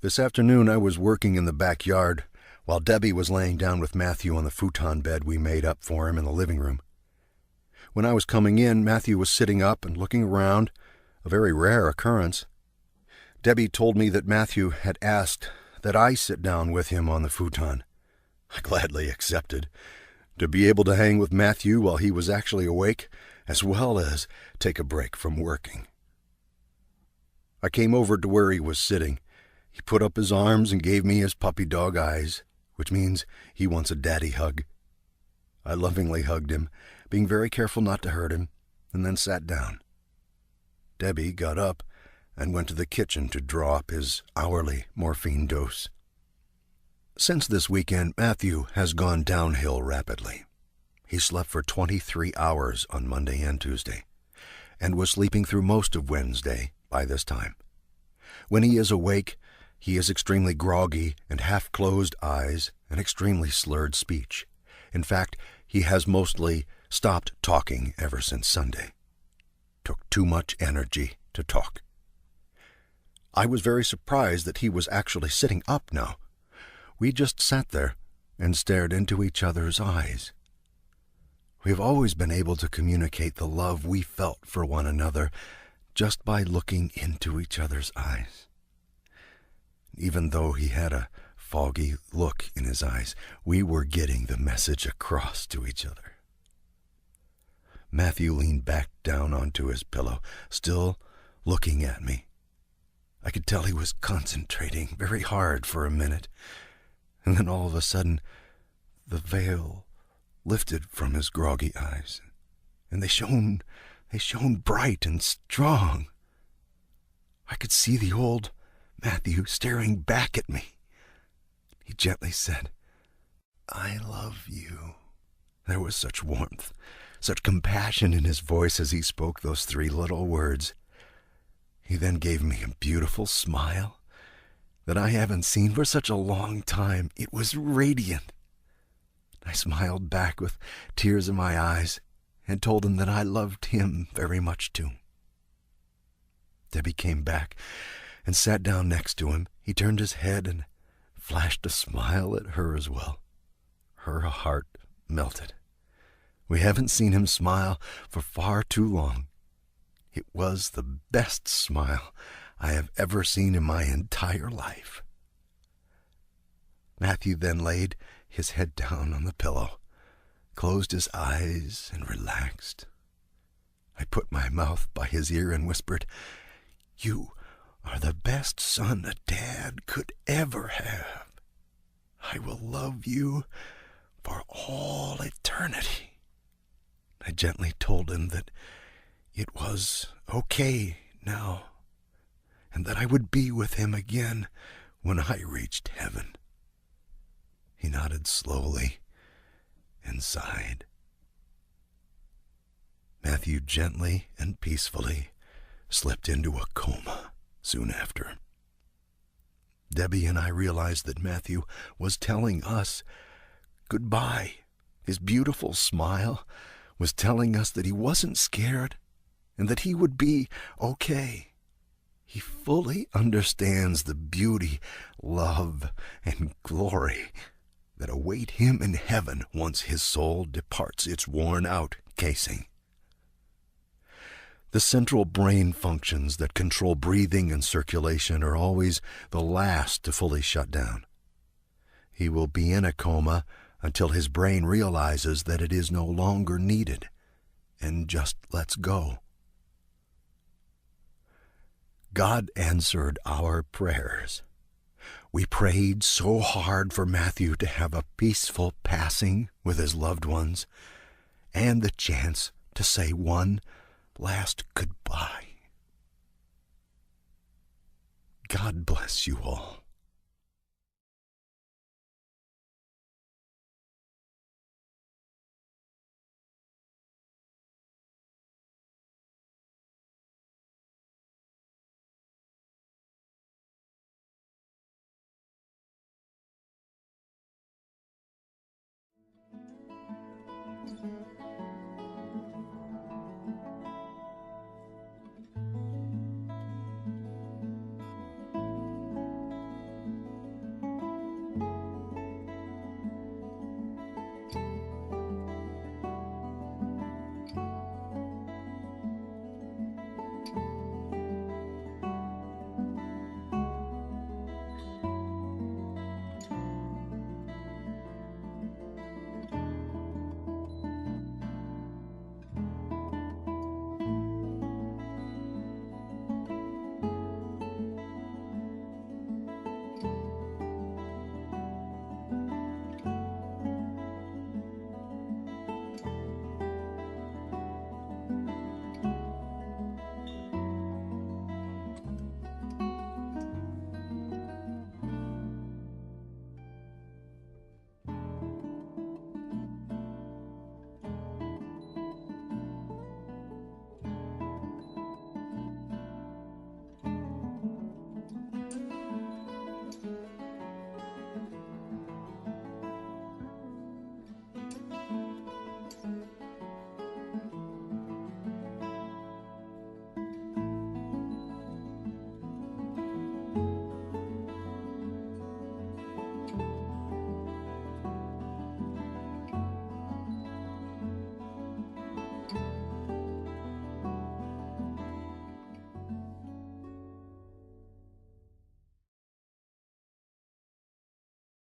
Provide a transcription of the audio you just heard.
This afternoon I was working in the backyard while Debbie was laying down with Matthew on the futon bed we made up for him in the living room. When I was coming in, Matthew was sitting up and looking around, a very rare occurrence. Debbie told me that Matthew had asked that I sit down with him on the futon. I gladly accepted, to be able to hang with Matthew while he was actually awake, as well as take a break from working. I came over to where he was sitting. He put up his arms and gave me his puppy dog eyes, which means he wants a daddy hug. I lovingly hugged him, being very careful not to hurt him, and then sat down. Debbie got up and went to the kitchen to draw up his hourly morphine dose. Since this weekend, Matthew has gone downhill rapidly. He slept for 23 hours on Monday and Tuesday, and was sleeping through most of Wednesday by this time. When he is awake, he is extremely groggy and half-closed eyes and extremely slurred speech. In fact, he has mostly stopped talking ever since Sunday. Took too much energy to talk. I was very surprised that he was actually sitting up now. We just sat there and stared into each other's eyes. We have always been able to communicate the love we felt for one another just by looking into each other's eyes. Even though he had a foggy look in his eyes, we were getting the message across to each other. Matthew leaned back down onto his pillow, still looking at me. I could tell he was concentrating very hard for a minute, and then all of a sudden, the veil lifted from his groggy eyes, and they shone bright and strong. I could see the old Matthew staring back at me. He gently said, "I love you." There was such warmth, such compassion in his voice as he spoke those 3 little words. He then gave me a beautiful smile that I haven't seen for such a long time. It was radiant. I smiled back with tears in my eyes and told him that I loved him very much too. Debbie came back and sat down next to him. He turned his head and flashed a smile at her as well. Her heart melted. We haven't seen him smile for far too long. It was the best smile I have ever seen in my entire life. Matthew then laid his head down on the pillow, closed his eyes, and relaxed. I put my mouth by his ear and whispered, "You are the best son a dad could ever have. I will love you for all eternity." I gently told him that it was okay now, and that I would be with him again when I reached heaven. He nodded slowly and sighed. Matthew gently and peacefully slipped into a coma soon after. Debbie and I realized that Matthew was telling us goodbye. His beautiful smile was telling us that he wasn't scared and that he would be okay. He fully understands the beauty, love, and glory that await him in heaven once his soul departs its worn-out casing. The central brain functions that control breathing and circulation are always the last to fully shut down. He will be in a coma until his brain realizes that it is no longer needed and just lets go. God answered our prayers. We prayed so hard for Matthew to have a peaceful passing with his loved ones and the chance to say one last goodbye. God bless you all.